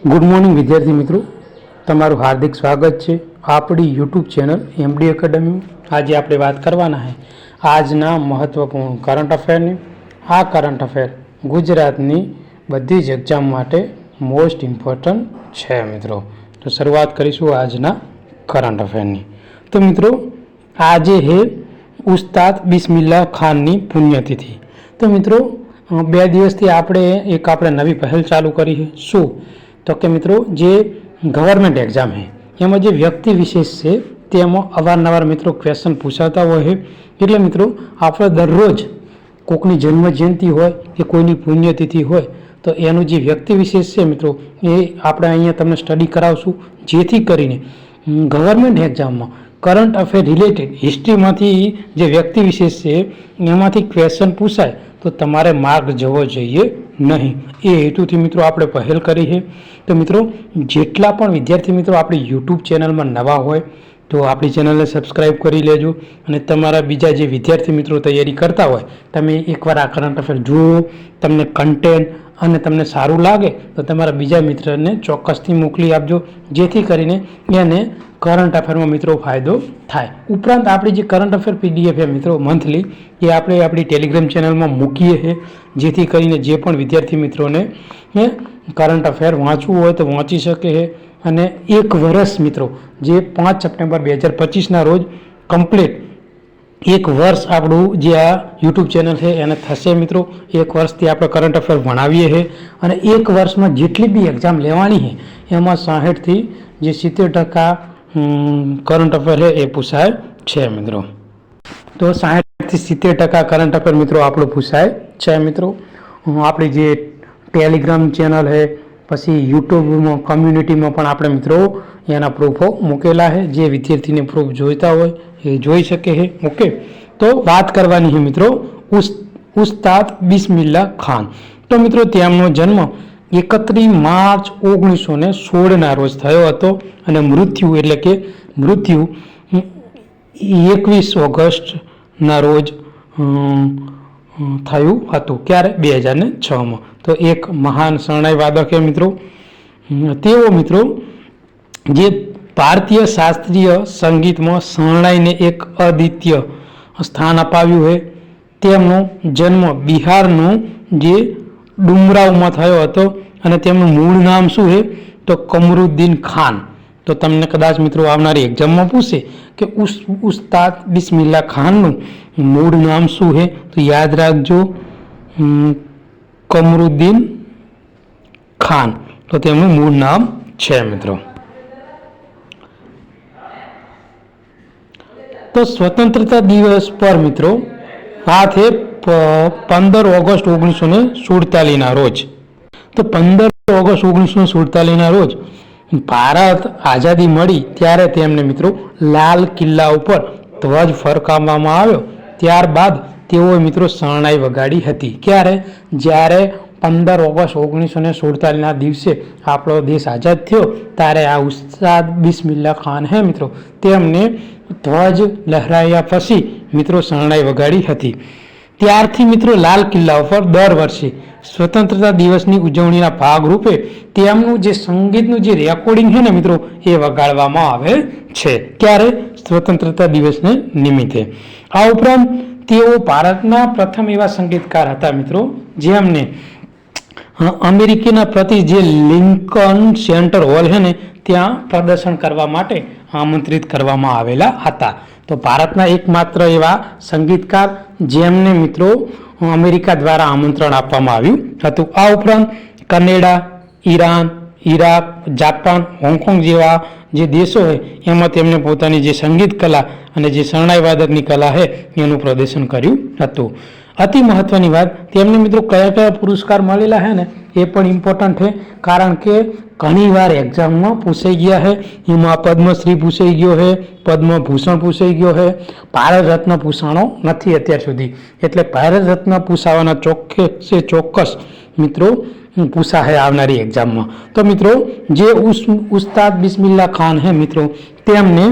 Good morning विद्यार्थी मित्रों, तमारू हार्दिक स्वागत है आपणी यूट्यूब चैनल एमडी एकेडमी। आज આપણે વાત કરવાના है આજના મહત્વપૂર્ણ કરંટ અફેરની। આ કરંટ અફેર ગુજરાતની બધી જ એક્ઝામ માટે મોસ્ટ ઇમ્પોર્ટન્ટ છે મિત્રો। તો શરૂઆત કરીશું આજના કરંટ અફેરની। તો મિત્રો આજે है ઉસ્તાદ બિસ્મિલ્લાહ ખાનની પુણ્યતિથિ। તો મિત્રો 2 દિવસથી આપણે નવી પહેલ ચાલુ કરી है। શું तो कि मित्रों जे गवर्नमेंट एग्जाम है एम जो व्यक्ति विशेष है तेम अवारनवार मित्रों क्वेश्चन पूछाता हुआ है। एटले मित्रों आप दररोज कोईनी जन्म जयंती हो कि कोईनी पुण्यतिथि हो तो एनु जे व्यक्ति विशेष है मित्रों ये आपणे अहींया तमने स्टडी करावशुं, जेथी करीने गवर्नमेंट एग्जाम में करंट अफेर रिलेटेड हिस्ट्री मांथी जे व्यक्ति विशेष है एमांथी क्वेश्चन पूछाय तो तमारे मार्क जवो जोईए नहीं। ए हेतुथी मित्रों आपणे पहल करी है। तो मित्रों जेटला पण विद्यार्थी मित्रों आपणी यूट्यूब चेनल में नवा होय तो आपणी चेनल ने सब्सक्राइब करी लेजो अने तमारा बीजा जे विद्यार्थी मित्रों तैयारी करता होय तमे एकवार आ करंट अफेर जुओ, तमने कंटेंट अने तमने सारूं लागे तो तमारा बीजा मित्रने चोक्कसथी मोकली आपजो, जेथी करीने एने करंट अफेर में मित्रों फायदो थाय। उपरांत आपणी जे करंट अफेर पीडीएफ है मित्रों मंथली ये आपणे आपणी टेलिग्राम चेनल में मूकीए है, जेथी करीने जे पण विद्यार्थी मित्रों ने करंट अफेर वाँचवुं होय तो वाँची शके है। अने 1 वर्ष मित्रों जे 5 सप्टेम्बर 2025 ना रोज कम्प्लीट 1 वर्ष आपणुं जे आ यूट्यूब चेनल है एने थशे मित्रों। 1 वर्षथी आपणे करंट अफेर भणावीए है अने 1 वर्ष में जेटली बी एक्जाम लेवानी है एमां 60 थी जे 70% करंट अफेर है ए पूछाय छे मित्रों। तो 60 थी 70% करंट अफेर मित्रों आपणो पूछाय छे मित्रों। आपणी जे टेलिग्राम चेनल है पछी यूट्यूब में कम्युनिटी में पण आपणे मित्रों एना प्रूफो मूकेला है, जे विद्यार्थी ने प्रूफ जोईता होय ए जोई शके है। ओके, तो बात करवानी है मित्रों उस्ताद बिस्मिल्लाह खान। तो मित्रों तेमनो जन्म 31 मार्च 1916 ना रोज थयो हतो अने मृत्यु एटले के मृत्यु 21 ऑगस्ट ना रोज थयुं हतुं। क्यारे 2006 में। तो एक महान शरणाई वादक है मित्रों। तेओ मित्रों जे भारतीय शास्त्रीय संगीत में शरणाई ने एक अद्वितीय स्थान अपाव्युं है। तेमनो जन्म बिहारनो जे डुमराव में थयो हतो अने तेमनुं मूळ नाम शुं है तो कमरुद्दीन खान। तो तमने कदाच मित्रों आवनारी एग्जाम में पूछे कि उस्ताद बिस्मिल्लाह खाननुं मूळ नाम शुं है तो याद राखजो कमरुद्दीन खान। तो तेमनुं मूळ नाम छे मित्रों। तो स्वतंत्रता दिवस पर मित्रों बात है 15 ऑगस्ट 1947 ना रोज। तो 15 ऑगस्ट 1947 ना रोज भारत आजादी मળી ત્યારે તેમને મિત્રો લાલ કિલ્લા ઉપર ધ્વજ ફરકાવવામાં આવ્યો। ત્યારબાદ તેઓએ મિત્રો શરણાઈ વગાડી હતી। ક્યારે? જ્યારે 15 ઓગસ્ટ 1947 ના દિવસે આપણો દેશ આઝાદ થયો ત્યારે આ ઉસ્તાદ બિસ્મિલ્લાહ ખાન હે મિત્રો તેમને ધ્વજ લહેરાયા પછી મિત્રો શરણાઈ વગાડી હતી। ત્યારથી મિત્રો લાલ કિલ્લા ઉપર દર વર્ષે स्वतंत्रता दिवस की उजवणी भागरूपे तेमनुं जे संगीतनुं जे रेकॉर्डिंग है ने मित्रों ए वगाड़वामां आवे छे। क्यारे? स्वतंत्रता दिवस ने निमित्ते। आ उपरांत तेओ भारतना प्रथम एवा संगीतकार हता मित्रों जेमने अमेरिकाना प्रति जे लिंकन सेंटर हॉल है ने त्यां प्रदर्शन करवा माटे आमंत्रित करवामां आवेला हता। तो भारतना एकमात्र एवा संगीतकार जेमने मित्रों अमेरिका द्वारा आमंत्रण आपवामां आव्युं हतुं। आ उपरांत Canada, Iran, Iraq, Japan, Hong Kong जेवा जे देशों है एमां तेमणे पोतानी जे संगीत कला अने जे शरणाई वादकनी कला है एनुं प्रदर्शन कर्युं हतुं। अति महत्वनी बात तेमने मित्रों कया कया पुरस्कार मळेला है ने ए पण इम्पोर्टंट है, कारण के घणी वार एक्जाम में पूछाई गया है। एमां पद्मश्री पूछाई गयो है, पद्मभूषण पूछाई गयो है, भारत रत्न पूछाणो नथी अत्यार सुधी। एटले भारत रत्न पूछावाना चोक्कस मित्रों पूछा है आवनारी एक्जाम में। तो मित्रों जे उस्ताद बिस्मिल्लाह खान है मित्रों तेमने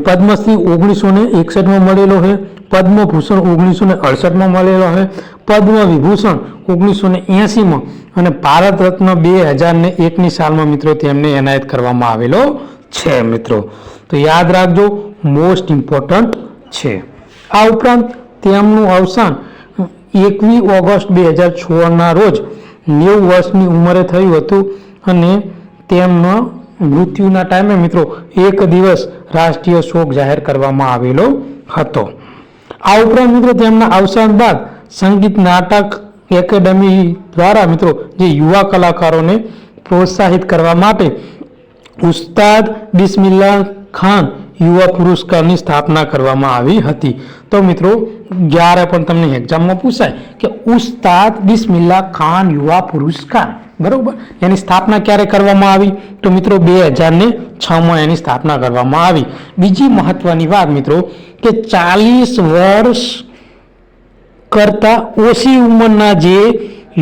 पद्मश्री 1961 में मळेलो है, પદ્મભૂષણ 1968માં મળેલો છે, પદ્મ વિભૂષણ 1980માં અને ભારત રત્ન 2001ની સાલમાં મિત્રો તેમને એનાયત કરવામાં આવેલો છે મિત્રો. તો યાદ રાખજો, મોસ્ટ ઇમ્પોર્ટન્ટ છે. આ ઉપરાંત તેમનું અવસાન 21 ઓગસ્ટ 2006ના રોજ 90 વર્ષની ઉંમરે થયું હતું અને તેમના મૃત્યુના ટાઈમે મિત્રો એક દિવસ રાષ્ટ્રીય શોક જાહેર કરવામાં આવેલો હતો. આ ઉપરાંત મિત્રો તેમના અવસાન બાદ સંગીત નાટક એકેડમી દ્વારા મિત્રો જે યુવા કલાકારોને પ્રોત્સાહિત કરવા માટે ઉસ્તાદ બિસ્મિલ્લાહ ખાન યુવા પુરસ્કારની સ્થાપના કરવામાં આવી હતી. તો મિત્રો જ્યારે પણ તમને એક્ઝામમાં પૂછાય કે ઉસ્તાદ બિસ્મિલ્લાહ ખાન યુવા પુરસ્કાર, બરોબર, એની સ્થાપના ક્યારે કરવામાં આવી? તો મિત્રો 2006માં એની સ્થાપના કરવામાં આવી. બીજી મહત્વની વાત મિત્રો કે 40 વર્ષ કરતાં ઓછી ઉંમરના જે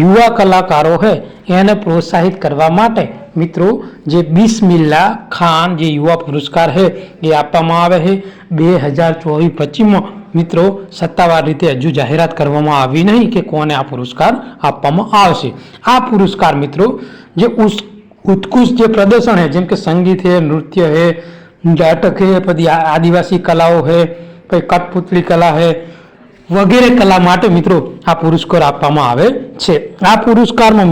યુવા કલાકારો છે એને પ્રોત્સાહિત કરવા માટે મિત્રો જે બિસ્મિલ્લાહ ખાન જે યુવા પુરસ્કાર છે એ આપવામાં આવે છે. 2024-25માં મિત્રો સત્તાવાર રીતે હજુ જાહેરાત કરવામાં આવી નહીં કે કોને આ પુરસ્કાર આપવામાં આવશે. આ પુરસ્કાર મિત્રો જે ઉત્કૃષ્ટ જે પ્રદર્શન છે, જેમ કે સંગીત છે, નૃત્ય છે, નાટક છે, પછી આદિવાસી કલાઓ છે, પછી કઠપુતળી કલા છે વગેરે કલા માટે મિત્રો આ પુરસ્કાર આપવામાં આવે છે. આ પુરસ્કારમાં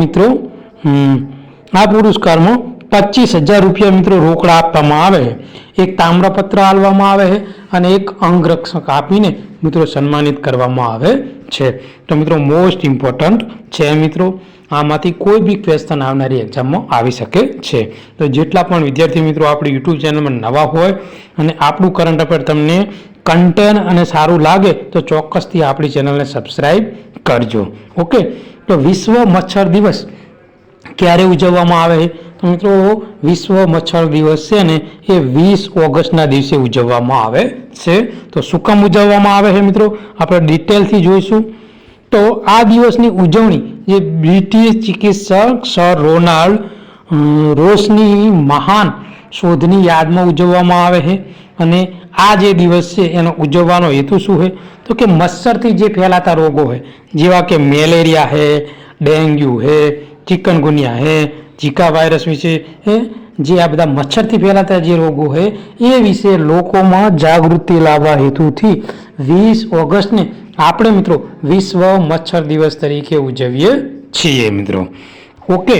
25,000 રૂપિયા મિત્રો રોકડા આપવામાં આવે છે, એક તામ્રપત્ર આપવામાં આવે છે અને એક અંગરક્ષક આપીને મિત્રો સન્માનિત કરવામાં આવે છે. તો મિત્રો મોસ્ટ ઇમ્પોર્ટન્ટ છે મિત્રો. આમાંથી કોઈ બી ક્વેશ્ચન આવનારી એક્ઝામમાં આવી શકે છે. તો જેટલા પણ વિદ્યાર્થી મિત્રો આપણી યુટ્યુબ ચેનલમાં નવા હોય અને આપણું કરંટ અફેર તમને કન્ટેન્ટ અને સારું લાગે તો ચોક્કસથી આપણી ચેનલને સબસ્ક્રાઈબ કરજો. ઓકે, તો વિશ્વ મચ્છર દિવસ ક્યારે ઉજવવામાં આવે છે? તો મિત્રો વિશ્વ મચ્છર દિવસ છે ને એ 20 ઓગસ્ટના દિવસે ઉજવવામાં આવે છે. તો શું કામ ઉજવવામાં આવે છે મિત્રો આપણે ડિટેલથી જોઈશું. તો આ દિવસની ઉજવણી જે બ્રિટિશ ચિકિત્સક સર રોનાલ્ડ રોસની મહાન શોધની યાદમાં ઉજવવામાં આવે છે. અને આ જે દિવસ છે એનો ઉજવવાનો હેતુ શું છે? તો કે મચ્છરથી જે ફેલાતા રોગો છે જેવા કે મેલેરિયા છે, ડેન્ગ્યુ છે, ચિકનગુનિયા છે, ઝીકા વાયરસ વિશે જે આ બધા મચ્છરથી ફેલાતા જે રોગો છે એ વિશે લોકોમાં જાગૃતિ લાવવા હેતુથી 20 ઓગસ્ટને આપણે મિત્રો વિશ્વ મચ્છર દિવસ તરીકે ઉજવીએ છીએ મિત્રો. ઓકે,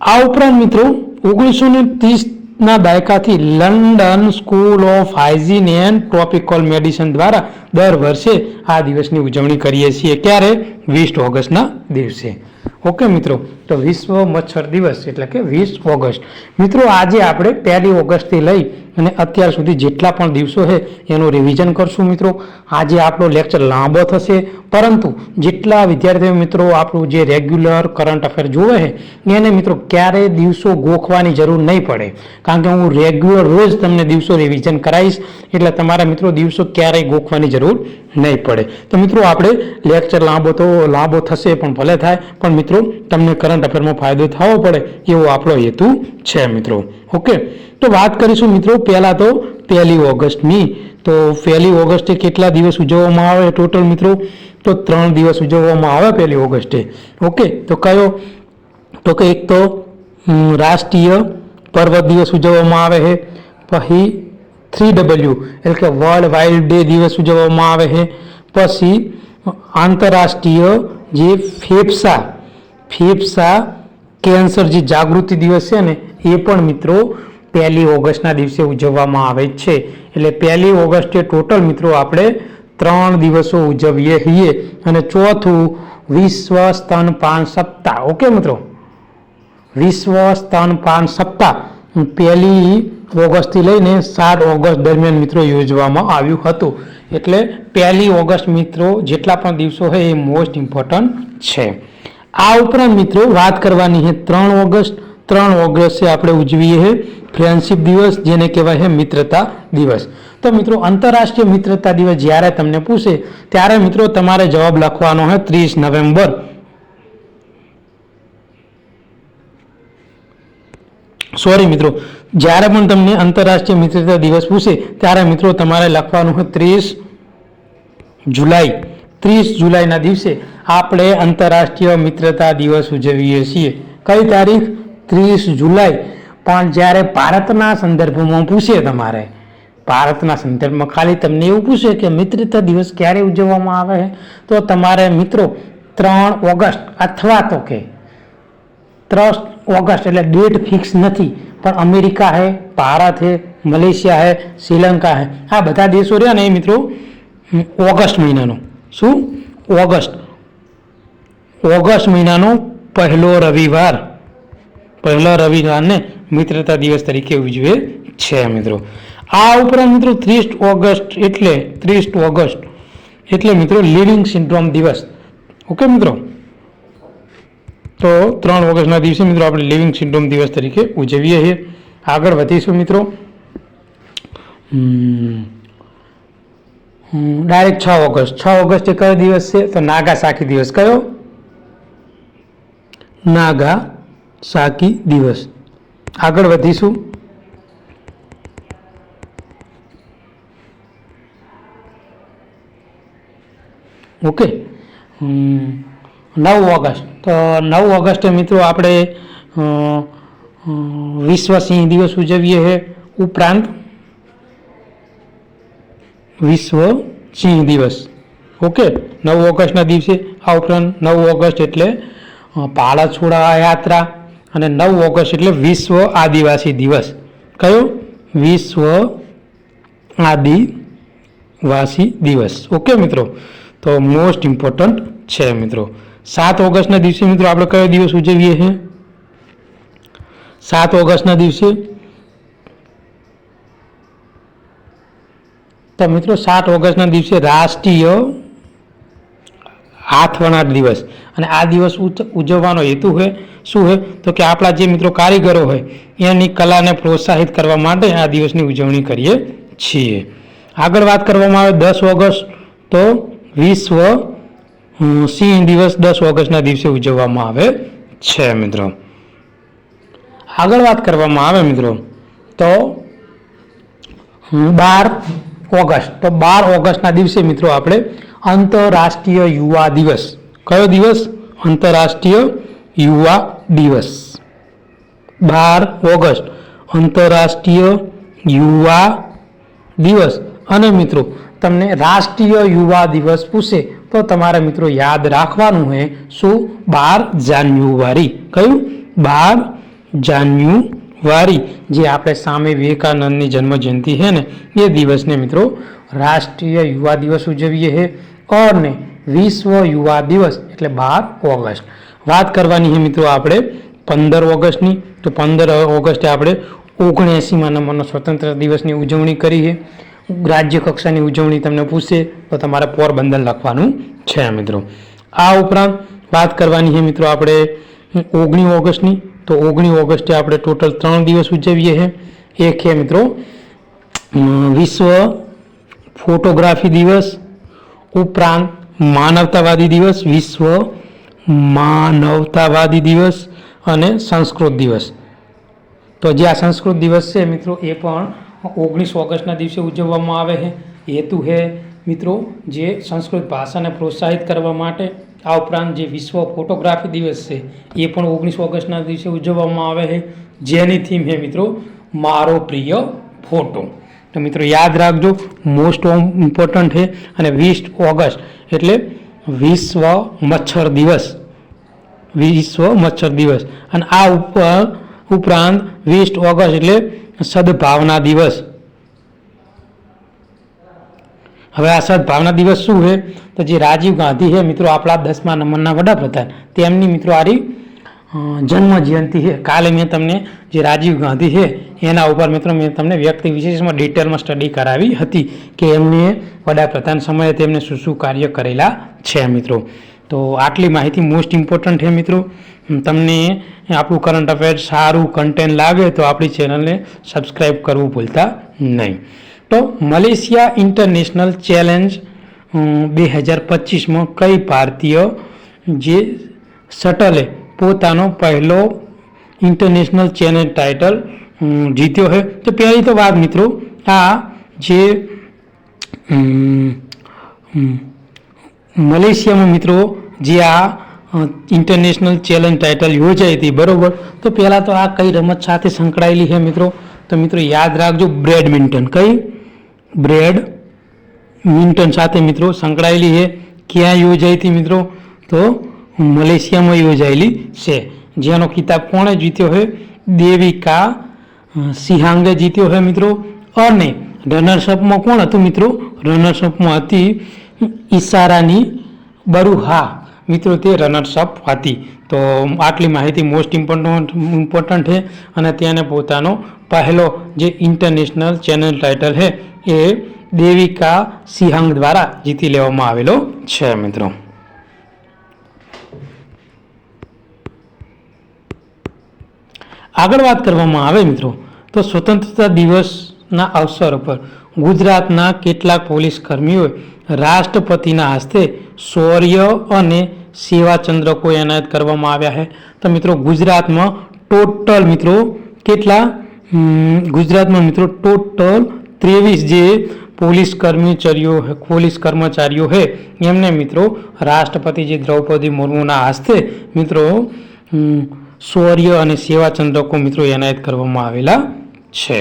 આ ઉપરાંત મિત્રો 1930ના દાયકાથી London school of hygiene and tropical medicine દ્વારા દર વર્ષે આ દિવસની ઉજવણી કરીએ છીએ. ક્યારે? 20 ઓગસ્ટના દિવસે. ઓકે મિત્રો, તો વિશ્વ મચ્છર દિવસ એટલે કે 20 ઓગસ્ટ. મિત્રો આજે આપણે 1 ઓગસ્ટથી લઈ અને અત્યાર સુધી જેટલા પણ દિવસો છે એનું રિવિઝન કરશું મિત્રો. આજે આપણો લેક્ચર લાંબો થશે, પરંતુ જેટલા વિદ્યાર્થીઓ મિત્રો આપણું જે રેગ્યુલર કરંટ અફેર જોવે છે એને મિત્રો ક્યારેય દિવસો ગોખવાની જરૂર નહીં પડે, કારણ કે હું રેગ્યુલર રોજ તમને દિવસો રિવિઝન કરાવીશ, એટલે તમારા મિત્રો દિવસો ક્યારેય ગોખવાની જરૂર નહીં પડે. તો મિત્રો આપણે લેક્ચર લાંબો થશે પણ ભલે થાય, પણ મિત્રો તમને કરંટ અફેરમાં ફાયદો થવો પડે એવો આપણો હેતુ છે મિત્રો. ઓકે, તો વાત કરીશું મિત્રો પહેલાં તો 1 ઓગસ્ટની. તો 1 ઓગસ્ટે કેટલા દિવસ ઉજવવામાં આવે ટોટલ મિત્રો? તો 3 દિવસ ઉજવવામાં આવે 1 ઓગસ્ટે. ઓકે, તો કયો? તો કે એક તો રાષ્ટ્રીય પર્વત દિવસ ઉજવવામાં આવે છે, પછી 3W એટલે કે વર્લ્ડ વાઇલ્ડ ડે દિવસ ઉજવવામાં આવે છે, પછી આંતરરાષ્ટ્રીય જે ફેફસા કેન્સર જે જાગૃતિ દિવસ છે ને એ પણ મિત્રો 1 ઓગસ્ટના દિવસે ઉજવવામાં આવે છે. એટલે 1 ઓગસ્ટે ટોટલ મિત્રો આપણે 3 દિવસો ઉજવીએ છીએ. અને ચોથું વિશ્વ સ્તનપાન સપ્તાહ. ઓકે મિત્રો, વિશ્વ સ્તનપાન સપ્તાહ 1 ઓગસ્ટથી લઈને 7 ઓગસ્ટ દરમિયાન મિત્રો યોજવામાં આવ્યું હતું. એટલે 1 ઓગસ્ટ મિત્રો જેટલા પણ દિવસો છે એ મોસ્ટ ઇમ્પોર્ટન્ટ છે. આ ઉપરાંત મિત્રો વાત કરવાની છે 3 ઓગસ્ટ. 3 ઓગસ્ટે આપણે ઉજવીએ છીએ ફ્રેન્ડશિપ દિવસ, જેને કહેવાય છે મિત્રતા દિવસ. તો મિત્રો આંતરરાષ્ટ્રીય મિત્રતા દિવસ જ્યારે તમને પૂછે ત્યારે મિત્રો તમારે જવાબ લખવાનો છે 30 નવેમ્બર. સોરી મિત્રો, જ્યારે પણ તમને આંતરરાષ્ટ્રીય મિત્રતા દિવસ પૂછે ત્યારે મિત્રો તમારે લખવાનું છે 30 જુલાઈ 30 જુલાઈના દિવસે આપણે આંતરરાષ્ટ્રીય મિત્રતા દિવસ ઉજવીએ છીએ. કઈ તારીખ? 30 જુલાઈ. પણ જ્યારે ભારતના સંદર્ભમાં પૂછે, તમારે ભારતના સંદર્ભમાં ખાલી તમને એવું પૂછે કે મિત્રતા દિવસ ક્યારે ઉજવવામાં આવે છે, તો તમારે મિત્રો 3 ઓગસ્ટ અથવા તો કે 3 ઓગસ્ટ એટલે ડેટ ફિક્સ નથી, પણ અમેરિકા है, ભારત है, મલેશિયા है, શ્રીલંકા है, આ બધા દેશો રહ્યા ને મિત્રો ઓગસ્ટ મહિનાનો શું ઓગસ્ટ મહિનાનો પહેલો રવિવારને મિત્રતા દિવસ તરીકે ઉજવે છે મિત્રો. આ ઉપરાંત મિત્રો 30 ઓગસ્ટ એટલે મિત્રો લિવિંગ સિન્ડ્રોમ દિવસ. ઓકે મિત્રો, તો 3 ઓગસ્ટના દિવસે મિત્રો આપણે લિવિંગ સિન્ડ્રોમ દિવસ તરીકે ઉજવીએ છીએ. આગળ વધીશું મિત્રો. ડાયરેક્ટ 6 ઓગસ્ટ કયો દિવસ છે? તો નાગાસાકી દિવસ. કયો? નાગાસાકી દિવસ. આગળ વધીશું. Okay, 9 August. તો 9 ઓગસ્ટે મિત્રો આપણે વિશ્વ સિંહ દિવસ ઉજવીએ છીએ. ઉપરાંત વિશ્વ સિંહ દિવસ. ઓકે, 9 ઓગસ્ટના દિવસે. આ ઉપરાંત 9 ઓગસ્ટ એટલે પાળા છોડા યાત્રા, અને 9 ઓગસ્ટ એટલે વિશ્વ આદિવાસી દિવસ. કયો? વિશ્વ આદિવાસી દિવસ. ઓકે મિત્રો, તો મોસ્ટ ઇમ્પોર્ટન્ટ છે મિત્રો. 7 ઓગસ્ટના દિવસે મિત્રો આપણે કયો દિવસ ઉજવીએ છીએ? 7 ઓગસ્ટના દિવસે તો મિત્રો 7 ઓગસ્ટના દિવસે રાષ્ટ્રીય હાથ વણાટ દિવસ. અને આ દિવસ ઉજવવાનો હેતુ છે શું છે? તો કે આપણા જે મિત્રો કારીગરો હોય એની કલાને પ્રોત્સાહિત કરવા માટે આ દિવસની ઉજવણી કરીએ છીએ. આગળ વાત કરવામાં આવે 10 ઓગસ્ટ, તો વિશ્વ સિંહ દિવસ 10 ઓગસ્ટના દિવસે ઉજવવામાં આવે છે મિત્રો. આગળ વાત કરવામાં આવે મિત્રો તો 12 ઓગસ્ટ. તો 12 ઓગસ્ટના દિવસે મિત્રો આપણે આંતરરાષ્ટ્રીય યુવા દિવસ. કયો દિવસ? આંતરરાષ્ટ્રીય યુવા દિવસ. 12 ઓગસ્ટ આંતરરાષ્ટ્રીય યુવા દિવસ. અને મિત્રો તમને રાષ્ટ્રીય યુવા દિવસ પૂછે તો તમારે મિત્રો યાદ રાખવાનું છે શું? 12 જાન્યુઆરી. કયું? 12 જાન્યુઆરી, જે આપણે સ્વામી વિવેકાનંદની જન્મજયંતિ છે ને એ દિવસને મિત્રો રાષ્ટ્રીય યુવા દિવસ ઉજવીએ છીએ. અને વિશ્વ યુવા દિવસ એટલે 12 ઓગસ્ટ. વાત કરવાની છે મિત્રો આપણે 15 ઓગસ્ટની. તો 15 ઓગસ્ટે આપણે 79મા નંબરનો સ્વતંત્ર દિવસની ઉજવણી કરી છે. રાજ્ય કક્ષાની ઉજવણી તમને પૂછે તો તમારે પોરબંદર લખવાનું છે મિત્રો. આ ઉપરાંત વાત કરવાની છે મિત્રો આપણે 19 ઓગસ્ટની. તો 19 ઓગસ્ટે આપણે ટોટલ 3 દિવસ ઉજવીએ છીએ. એક છે મિત્રો વિશ્વ ફોટોગ્રાફી દિવસ, ઉપરાંત માનવતાવાદી દિવસ, વિશ્વ માનવતાવાદી દિવસ, અને સંસ્કૃત દિવસ. તો જે આ સંસ્કૃત દિવસ છે મિત્રો એ પણ 19 ઓગસ્ટના દિવસે ઉજવવામાં આવે છે. હેતુ છે મિત્રો જે સંસ્કૃત ભાષાને પ્રોત્સાહિત કરવા માટે. આ ઉપરાંત જે વિશ્વ ફોટોગ્રાફી દિવસ છે એ પણ 19 ઓગસ્ટના દિવસે ઉજવવામાં આવે છે, જેની થીમ છે મિત્રો મારો પ્રિય ફોટો. તો મિત્રો યાદ રાખજો, મોસ્ટ ઇમ્પોર્ટન્ટ છે. અને 20 ઓગસ્ટ એટલે વિશ્વ મચ્છર દિવસ. અને આ ઉપરાંત 20 ઓગસ્ટ એટલે સદભાવના દિવસ. હવે આ સદભાવના દિવસ શું છે? તો જે રાજીવ ગાંધી છે મિત્રો આપણા 10મા નંબરના વડાપ્રધાન, તેમની મિત્રો આરી જન્મ જયંતિ છે. કાલે મેં તમને જે રાજીવ ગાંધી છે એના ઉપર મિત્રો મેં તમને વ્યક્તિ વિશેષમાં ડિટેલમાં સ્ટડી કરાવી હતી કે એમને વડાપ્રધાન સમયે તેમને શું શું કાર્ય કરેલા છે મિત્રો. તો આટલી માહિતી મોસ્ટ ઇમ્પોર્ટન્ટ છે મિત્રો. તમને આપણું કરંટ અફેર સારું કન્ટેન્ટ લાગે તો આપણી ચેનલને સબસ્ક્રાઈબ કરવું ભૂલતા નહીં. તો મલેશિયા ઇન્ટરનેશનલ ચેલેન્જ 2025માં કઈ ભારતીય જે શટલે પોતાનો પહેલો ઇન્ટરનેશનલ ચેલેન્જ ટાઇટલ જીત્યો છે? તો પહેલી તો વાત મિત્રો આ જે મલેશિયામાં મિત્રો જે આ ઇન્ટરનેશનલ ચેલેન્જ ટાઇટલ યોજાઈ હતી, બરોબર. તો પહેલાં તો આ કઈ રમત સાથે સંકળાયેલી છે મિત્રો? તો મિત્રો યાદ રાખજો, બેડમિન્ટન. કઈ? બેડમિન્ટન સાથે મિત્રો સંકળાયેલી છે. ક્યાં યોજાઈ હતી મિત્રો? તો મલેશિયામાં યોજાયેલી છે. જેનો ખિતાબ કોણે જીત્યો છે? દેવિકા સિહાંગે જીત્યો છે મિત્રો. અને રનર્સઅપમાં કોણ હતું મિત્રો? રનર્સઅપમાં હતી ઈશારાની બરુહા મિત્રો, તે રનર્સઅપ હતી. તો આટલી માહિતી મોસ્ટ ઇમ્પોર્ટન્ટ છે અને તેને પોતાનો પહેલો જે ઇન્ટરનેશનલ ચેનલ ટાઇટલ છે એ દેવિકા સિહાંગ દ્વારા જીતી લેવામાં આવેલો છે મિત્રો. આગળ વાત કરવામાં આવે મિત્રો તો સ્વતંત્રતા દિવસના અવસર પર ગુજરાતના કેટલાક પોલીસ કર્મીઓએ રાષ્ટ્રપતિના હસ્તે શૌર્ય અને સેવા ચંદ્રકો એનાયત કરવામાં આવ્યા છે. તો મિત્રો ગુજરાતમાં ટોટલ મિત્રો કેટલા? ગુજરાતમાં મિત્રો ટોટલ 23 જે પોલીસ કર્મચારીઓ છે એમને મિત્રો રાષ્ટ્રપતિ જે દ્રૌપદી મુર્મુના હસ્તે મિત્રો શૌર્ય અને સેવા ચંદ્રકો મિત્રો એનાયત કરવામાં આવેલા છે.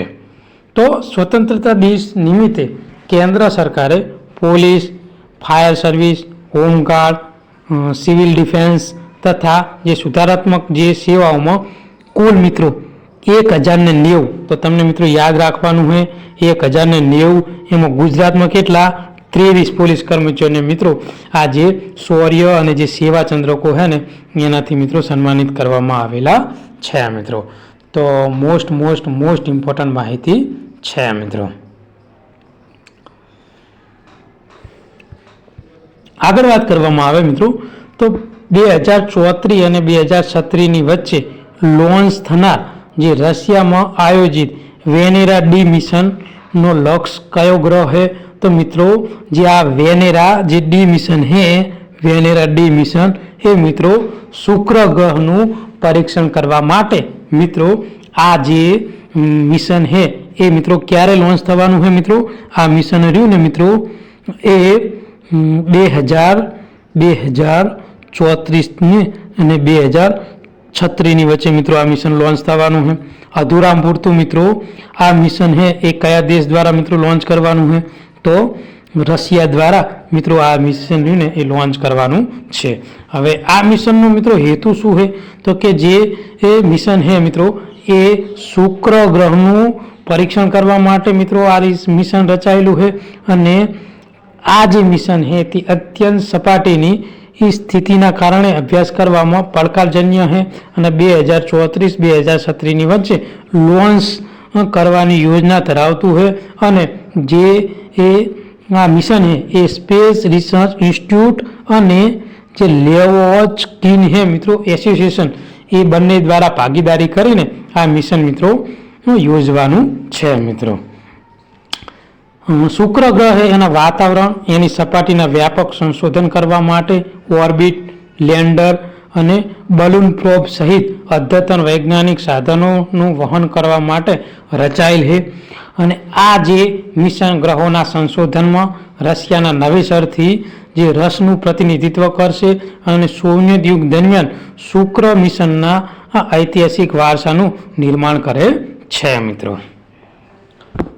તો સ્વતંત્રતા દિવસ નિમિત્તે કેન્દ્ર સરકારે police, fire service, home guard, civil defence તથા જે સુધારાત્મક જે સેવાઓમાં કુલ મિત્રો 1090, તો તમને મિત્રો યાદ રાખવાનું છે 1090, એમાં ગુજરાતમાં કેટલા? 23 પોલીસ કર્મચારીઓને મિત્રો આ જે શૌર્ય અને જે સેવા ચંદ્રકો છે ને એનાથી મિત્રો સન્માનિત કરવામાં આવેલા છે મિત્રો. તો મોસ્ટ ઇમ્પોર્ટન્ટ માહિતી છે મિત્રો. આગળ વાત કરવામાં આવે મિત્રો તો 2034 અને 2036ની વચ્ચે લોન્ચ થનાર જે રશિયામાં આયોજિત વેનેરા ડી મિશનનો લક્ષ્ય કયો ગ્રહ છે? તો મિત્રો જે આ વેનેરા જે ડી મિશન છે, વેનેરા ડી મિશન એ મિત્રો શુક્ર ગ્રહનું પરીક્ષણ કરવા માટે મિત્રો આ જે મિશન છે એ મિત્રો ક્યારે લોન્ચ થવાનું છે મિત્રો? આ મિશન રહ્યું ને મિત્રો એ 2034 અને 2036ની વચ્ચે મિત્રો આ મિશન લોન્ચ થવાનું છે. અધૂરામ પૂરતું મિત્રો આ મિશન છે એ કયા દેશ દ્વારા મિત્રો લોન્ચ કરવાનું છે? તો રશિયા દ્વારા મિત્રો આ મિશન ને એ લોન્ચ કરવાનું છે. હવે આ મિશનનો મિત્રો હેતુ શું છે? તો કે જે એ મિશન છે મિત્રો એ શુક્ર ગ્રહનું પરીક્ષણ કરવા માટે મિત્રો આ મિશન રચાયેલું છે. અને આ જે મિશન છે તે અત્યંત સપાટીની સ્થિતિના કારણે અભ્યાસ કરવામાં પડકારજન્ય છે અને 2034-2036ની વચ્ચે લોન્ચ કરવાની યોજના ધરાવતું છે. અને જે એ આ મિશન છે એ સ્પેસ રિસર્ચ ઇન્સ્ટિટ્યૂટ અને જે લેવોચકિન છે મિત્રો એસોસિએશન એ બંને દ્વારા ભાગીદારી કરીને આ મિશન મિત્રો યોજવાનું છે મિત્રો. શુક્ર ગ્રહ એના વાતાવરણ, એની સપાટીના વ્યાપક સંશોધન કરવા માટે ઓર્બિટ, લેન્ડર અને બલૂન પ્રોબ સહિત અદ્યતન વૈજ્ઞાનિક સાધનોનું વહન કરવા માટે રચાયેલ છે. અને આ જે મિશન ગ્રહોના સંશોધનમાં રશિયાના નવેસરથી જે રસનું પ્રતિનિધિત્વ કરશે અને સોવિયત યુગ દરમિયાન શુક્ર મિશનના ઐતિહાસિક વારસાનું નિર્માણ કરે છે મિત્રો.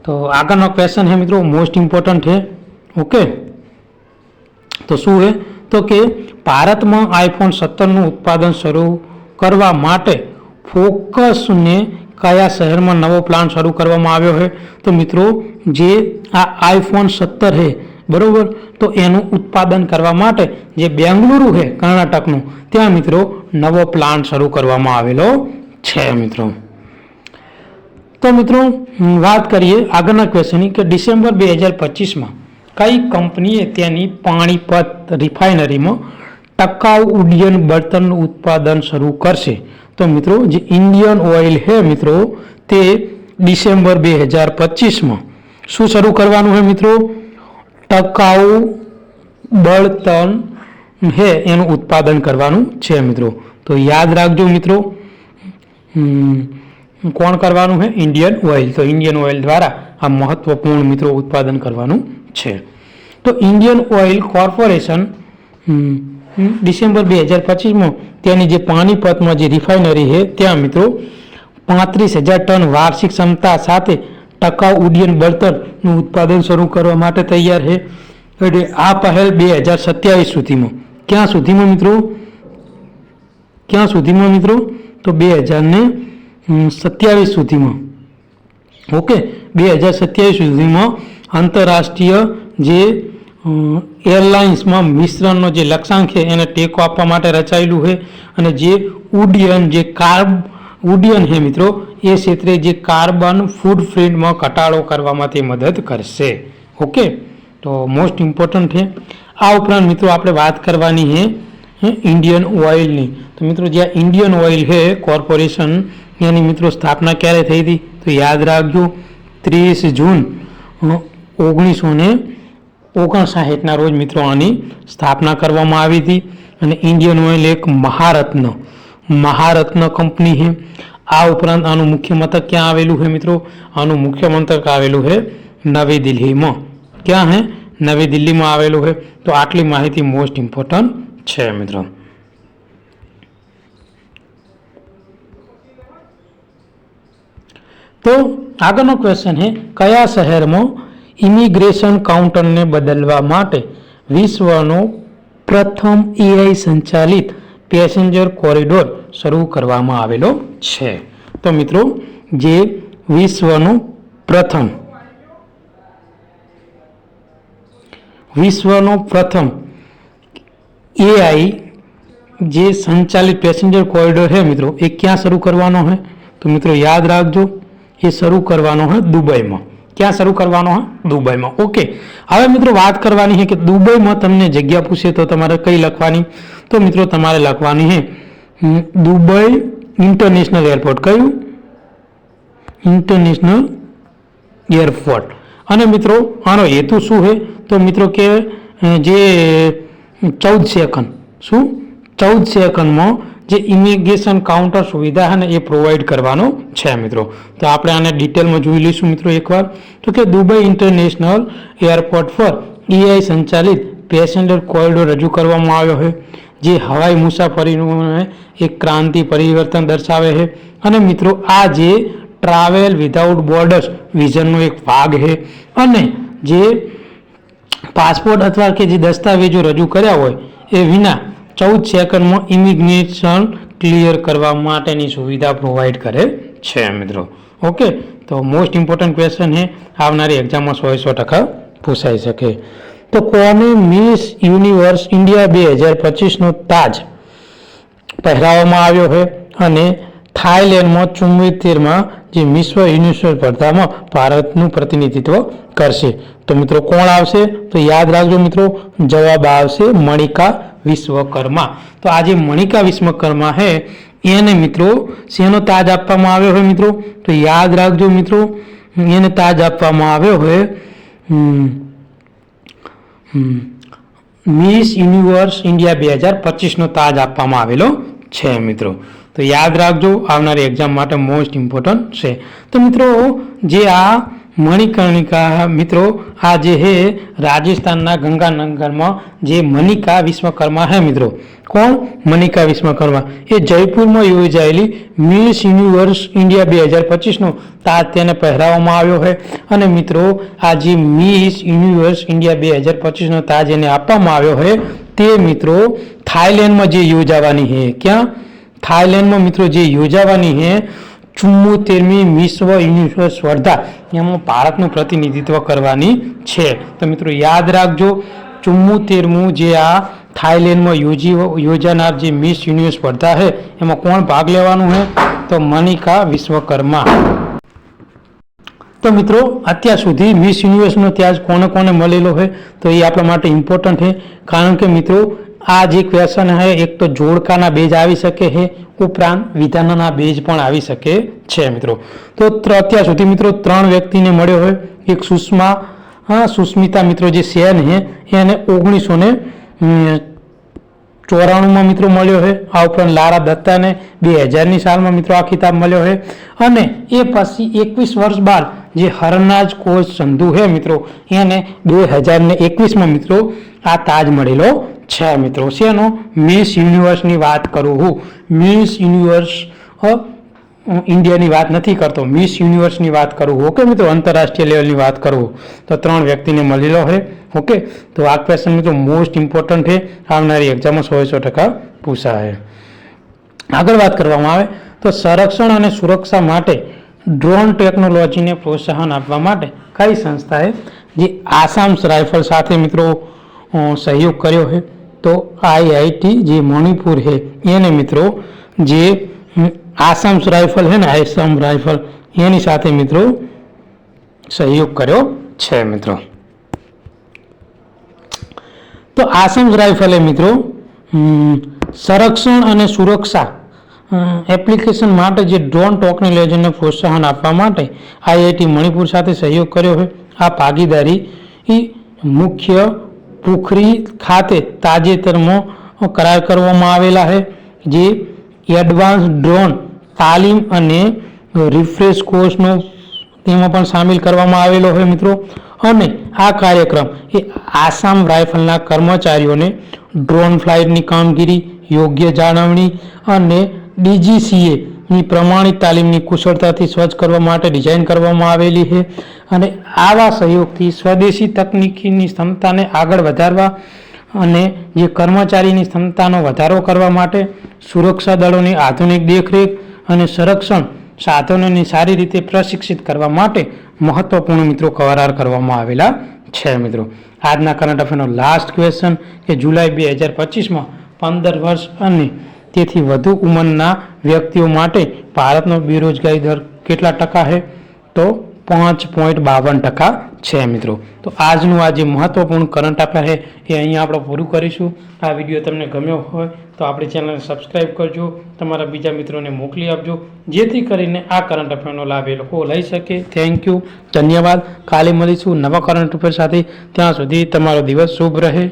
તો આગળનો ક્વેશ્ચન છે મિત્રો મોસ્ટ ઇમ્પોર્ટન્ટ છે. ઓકે, તો શું છે? તો કે ભારતમાં આઈફોન 17નું ઉત્પાદન શરૂ કરવા માટે ફોકસને કયા શહેરમાં નવો પ્લાન્ટ શરૂ કરવામાં આવ્યો છે? તો મિત્રો જે આ આઈફોન 17 છે બરોબર, તો એનું ઉત્પાદન કરવા માટે જે બેંગલુરુ છે કર્ણાટકનું, ત્યાં મિત્રો નવો પ્લાન્ટ શરૂ કરવામાં આવેલો છે મિત્રો. તો મિત્રો વાત કરીએ આગળના ક્વેશ્ચનની કે ડિસેમ્બર 2025માં કઈ કંપનીએ તેની પાણીપત રિફાઇનરીમાં ટકાઉ ઉડ્ડયન બળતણનું ઉત્પાદન શરૂ કરશે? તો મિત્રો જે ઇન્ડિયન ઓઇલ છે મિત્રો તે ડિસેમ્બર 2025માં શું શરૂ કરવાનું છે મિત્રો? ટકાઉ બળતણ છે એનું ઉત્પાદન કરવાનું છે મિત્રો. તો યાદ રાખજો મિત્રો, કોણ કરવાનું છે? Indian oil. તો ઇન્ડિયન ઓઇલ દ્વારા આ મહત્વપૂર્ણ મિત્રો ઉત્પાદન કરવાનું છે. તો ઇન્ડિયન ઓઇલ કોર્પોરેશન ડિસેમ્બર 2025 તેની જે પાણીપતમાં જે રિફાઇનરી છે ત્યાં મિત્રો 35,000 ટન વાર્ષિક ક્ષમતા સાથે ટકાઉ ઉડ્ડયન બળતણનું ઉત્પાદન શરૂ કરવા માટે તૈયાર છે. એટલે આ પહેલ 2027 સુધીમાં ક્યાં સુધીમાં મિત્રો તો 2027 સુધીમાં ઓકે 2027 સુધીમાં આંતરરાષ્ટ્રીય જે એરલાઇન્સમાં મિશ્રણનો જે લક્ષ્યાંક છે એને ટેકો આપવા માટે રચાયેલું છે. અને જે ઉડ્ડયન છે મિત્રો એ ક્ષેત્રે જે કાર્બન ફૂટપ્રિન્ટમાં ઘટાડો કરવામાં તે મદદ કરશે. ઓકે, તો મોસ્ટ ઇમ્પોર્ટન્ટ છે. આ ઉપરાંત મિત્રો આપણે વાત કરવાની છે ઇન્ડિયન ઓઇલની. તો મિત્રો જ્યાં ઇન્ડિયન ઓઇલ છે કોર્પોરેશન એની મિત્રો સ્થાપના ક્યારે થઈ હતી તો યાદ રાખજો 30 જૂન 1959 રોજ મિત્રો આની સ્થાપના કરવામાં આવી હતી. અને ઇન્ડિયન ઓઇલ એક મહારત્ન કંપની છે. આ ઉપરાંત આનું મુખ્ય મથક ક્યાં આવેલું છે મિત્રો? આનું મુખ્ય મથક આવેલું છે નવી દિલ્હીમાં. ક્યાં છે? નવી દિલ્હીમાં આવેલું છે. તો આટલી માહિતી મોસ્ટ ઇમ્પોર્ટન્ટ છે મિત્રો. તો આગળનો ક્વેશ્ચન છે કયા શહેરમાં ઇમિગ્રેશન કાઉન્ટરને બદલવા માટે વિશ્વનો પ્રથમ AI સંચાલિત પેસેન્જર કોરિડોર શરૂ કરવામાં આવેલો છે? તો મિત્રો જે વિશ્વનો પ્રથમ AI જે સંચાલિત પેસેન્જર કોરિડોર છે મિત્રો એ ક્યાં શરૂ કરવાનો છે? તો મિત્રો યાદ રાખજો એ શરૂ કરવાનો છે દુબઈમાં. ક્યાં શરૂ કરવાનો છે? દુબઈમાં. ઓકે, હવે મિત્રો વાત કરવાની છે કે દુબઈમાં તમને જગ્યા પૂછે તો તમારે કઈ લખવાની? તો મિત્રો તમારે લખવાની છે દુબઈ ઇન્ટરનેશનલ એરપોર્ટ. કયું? International airport. અને મિત્રો આનો હેતુ શું છે? તો મિત્રો કે જે 14 સેકન્ડમાં જે ઇમિગ્રેશન કાઉન્ટર સુવિધા છે ને એ પ્રોવાઈડ કરવાનો છે મિત્રો. તો આપણે આને ડિટેલમાં જોઈ લઈશું મિત્રો એકવાર. તો કે દુબઈ ઇન્ટરનેશનલ એરપોર્ટ પર AI સંચાલિત પેસેન્જર કોરિડોર રજૂ કરવામાં આવ્યો છે જે હવાઈ મુસાફરીનું એક ક્રાંતિ પરિવર્તન દર્શાવે છે. અને મિત્રો આ જે ટ્રાવેલ વિધાઉટ બોર્ડર્સ વિઝનનો એક ભાગ છે. અને જે પાસપોર્ટ અથવા કે જે દસ્તાવેજો રજૂ કર્યા હોય એ વિના 14 સેકન્ડમાં ઇમિગ્રેશન ક્લિયર કરવા માટેની સુવિધા પ્રોવાઈડ કરે છે મિત્રો. ઓકે, તો મોસ્ટ ઇમ્પોર્ટન્ટ ક્વેશ્ચન છે, આવનારી એક્ઝામમાં 100% પૂછાઈ શકે. તો કોને મિસ યુનિવર્સ ઇન્ડિયા 2025નો તાજ પહેરાવવામાં આવ્યો છે? અને થાઈલેન્ડમાં 74માં જે વિશ્વ યુનિવર્સિટી સ્પર્ધામાં ભારતનું પ્રતિનિધિત્વ કરશે. તો મિત્રો કોણ આવશે? તો યાદ રાખજો મિત્રો, જવાબ આવશે મણિકા વિશ્વકર્મા. તો આ જે મણિકા વિશ્વકર્મા છે એને મિત્રો શેનો તાજ આપવામાં આવ્યો હોય મિત્રો? તો યાદ રાખજો મિત્રો, એને તાજ આપવામાં આવ્યો હોય મિસ યુનિવર્સ ઇન્ડિયા 2025નો તાજ આપવામાં આવેલો છે મિત્રો. તો યાદ રાખજો, આવનારી એક્ઝામ માટે મોસ્ટ ઇમ્પોર્ટન્ટ છે. તો મિત્રો જે આ મણિકર્ણિકા મિત્રો આ જે છે રાજસ્થાનના ગંગાનગરમાં જે મણિકા વિશ્વકર્મા છે મિત્રો. કોણ? મણિકા વિશ્વકર્મા. એ જયપુરમાં યોજાયેલી મિસ યુનિવર્સ ઇન્ડિયા 2025નો તાજ તેને પહેરાવવામાં આવ્યો છે. અને મિત્રો આ જે મિસ યુનિવર્સ ઇન્ડિયા 2025નો તાજ એને આપવામાં આવ્યો છે તે મિત્રો થાઈલેન્ડમાં જે યોજાવાની છે. ક્યાં? થાઈલેન્ડમાં મિત્રો જે યોજાવાની છે 74મી વિશ્વ યુનિવર્સિટી સ્પર્ધા એમાં ભારતનું પ્રતિનિધિત્વ કરવાની છે. તો મિત્રો યાદ રાખજો, 74મું જે આ થાઈલેન્ડમાં યોજાનાર જે મિસ યુનિવર્સ સ્પર્ધા છે એમાં કોણ ભાગ લેવાનું છે? તો મણિકા વિશ્વકર્મા. તો મિત્રો અત્યાર સુધી મિસ યુનિવર્સનો ત્યાજ કોને કોને મળેલો છે તો એ આપણા માટે ઇમ્પોર્ટન્ટ છે. કારણ કે મિત્રો આ જે ક્વેશ્ચન છે એક તો જોડકાના બેઝ આવી શકે છે, ઉપરાંત વિધાનના બેઝ પણ આવી શકે છે મિત્રો. તો અત્યાર સુધી મિત્રો 3 વ્યક્તિને મળ્યો હોય. એક સુસ્મિતા મિત્રો જે સેન છે એને 1994માં મિત્રો મળ્યો છે. આ ઉપરાંત લારા દત્તાને 2000ની સાલમાં મિત્રો આ ખિતાબ મળ્યો છે. અને એ પછી 21 વર્ષ બાદ જે હરનાજ કોચ સંધુ છે મિત્રો એને 2021માં મિત્રો આ તાજ મળેલો છે મિત્રો. શેનો? મિસ યુનિવર્સની વાત કરું હું. મિસ યુનિવર્સ ઇન્ડિયાની વાત નથી કરતો, મિસ યુનિવર્સની વાત કરું. ઓકે મિત્રો, આંતરરાષ્ટ્રીય લેવલની વાત કરું તો 3 વ્યક્તિને મળેલો છે. ઓકે, તો આ ક્વેશ્ચન મિત્રો મોસ્ટ ઇમ્પોર્ટન્ટ છે, આવનારી એક્ઝામમાં 100% પૂછાય. આગળ વાત કરવામાં આવે તો સંરક્ષણ અને સુરક્ષા માટે ડ્રોન ટેકનોલોજીને પ્રોત્સાહન આપવા માટે કઈ સંસ્થાએ જે આસામ રાઇફલ સાથે મિત્રો સહયોગ કર્યો છે? તો આઈઆઈટી જે મણિપુર છે એને મિત્રો જે આસામ રાઇફલ છે ને, આસામ રાઇફલ એની સાથે મિત્રો સહયોગ કર્યો છે મિત્રો. તો આસામ રાઇફલે મિત્રો સંરક્ષણ અને સુરક્ષા એપ્લિકેશન માટે જે ડ્રોન ટેકનોલોજીને પ્રોત્સાહન આપવા માટે આઈઆઈટી મણિપુર સાથે સહયોગ કર્યો છે. આ ભાગીદારી મુખ્ય પુખરી ખાતે તાજેતરમાં કરાર કરવામાં આવેલા છે, જે એડવાન્સ ડ્રોન તાલીમ અને રિફ્રેશ કોર્સનો તેમાં પણ સામેલ કરવામાં આવેલો છે મિત્રો. અને આ કાર્યક્રમ એ આસામ રાઇફલના કર્મચારીઓને ડ્રોન ફ્લાઇટની કામગીરી, યોગ્ય જાળવણી અને DGCAની પ્રમાણિત તાલીમની કુશળતાથી સજ્જ કરવા માટે ડિઝાઇન કરવામાં આવેલી છે. અને આવા સહયોગથી સ્વદેશી તકનીકીની ક્ષમતાને આગળ વધારવા અને જે કર્મચારીની ક્ષમતાનો વધારો કરવા માટે સુરક્ષા દળોની આધુનિક દેખરેખ અને સંરક્ષણ સાધનોને સારી રીતે પ્રશિક્ષિત કરવા માટે મહત્વપૂર્ણ મિત્રો કરાર કરવામાં આવેલા છે મિત્રો. આજના કરંટ અફેરનો લાસ્ટ ક્વેશ્ચન કે જુલાઈ 2025માં 15 વર્ષ અને તેથી વધુ ઉંમરના વ્યક્તિઓ માટે ભારતનો બેરોજગારી દર કેટલા ટકા છે? તો 5.52% છે મિત્રો. તો આજનું આ જે મહત્વપૂર્ણ કરંટ અફેર છે એ અહીંયા આપણે પૂરું કરીશું. આ વિડીયો તમને ગમ્યો હોય તો આપણી ચેનલને સબસ્ક્રાઈબ કરજો, તમારા બીજા મિત્રોને મોકલી આપજો, જેથી કરીને આ કરંટ અફેરનો લાભ એ લોકો લઈ શકે. થેન્ક યુ, ધન્યવાદ. કાલે મળીશું નવા કરંટ અફેર સાથે. ત્યાં સુધી તમારો દિવસ શુભ રહે.